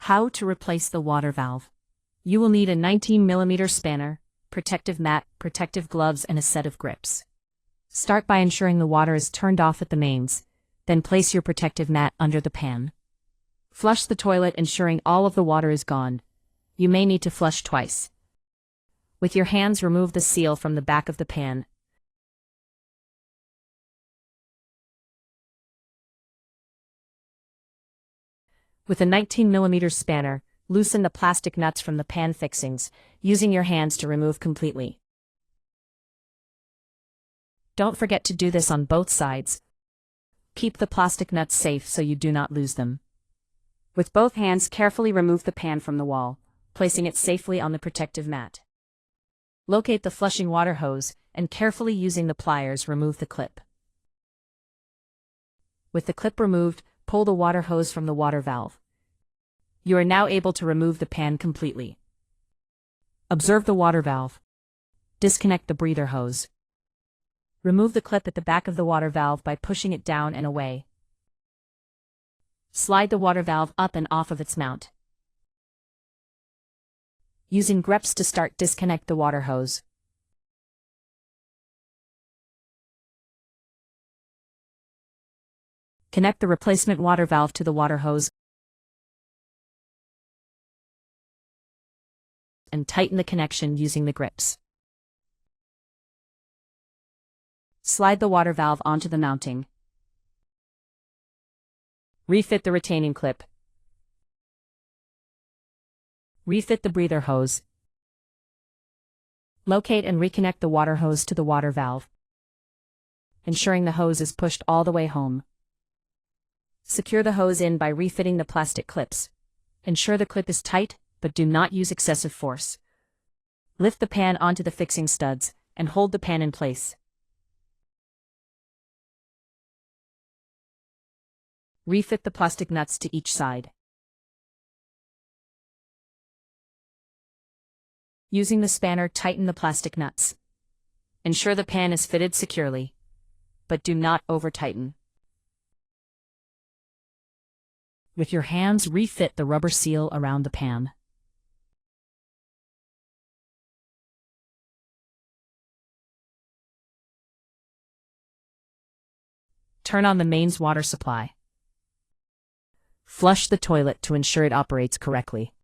How to replace the water valve. You will need a 19mm spanner, protective mat, protective gloves, and a set of grips. Start by ensuring the water is turned off at the mains, then place your protective mat under the pan. Flush the toilet, ensuring all of the water is gone. You may need to flush twice. With your hands, remove the seal from the back of the pan. With a 19mm spanner, loosen the plastic nuts from the pan fixings, using your hands to remove completely. Don't forget to do this on both sides. Keep the plastic nuts safe so you do not lose them. With both hands, carefully remove the pan from the wall, placing it safely on the protective mat. Locate the flushing water hose, and carefully using the pliers, remove the clip. With the clip removed, pull the water hose from the water valve. You are now able to remove the pan completely. Observe the water valve. Disconnect the breather hose. Remove the clip at the back of the water valve by pushing it down and away. Slide the water valve up and off of its mount. Using grips to start, disconnect the water hose. Connect the replacement water valve to the water hose and tighten the connection using the grips. Slide the water valve onto the mounting. Refit the retaining clip. Refit the breather hose. Locate and reconnect the water hose to the water valve, ensuring the hose is pushed all the way home. Secure the hose in by refitting the plastic clips. Ensure the clip is tight, but do not use excessive force. Lift the pan onto the fixing studs, and hold the pan in place. Refit the plastic nuts to each side. Using the spanner, tighten the plastic nuts. Ensure the pan is fitted securely, but do not over-tighten. With your hands, refit the rubber seal around the pan. Turn on the mains water supply. Flush the toilet to ensure it operates correctly.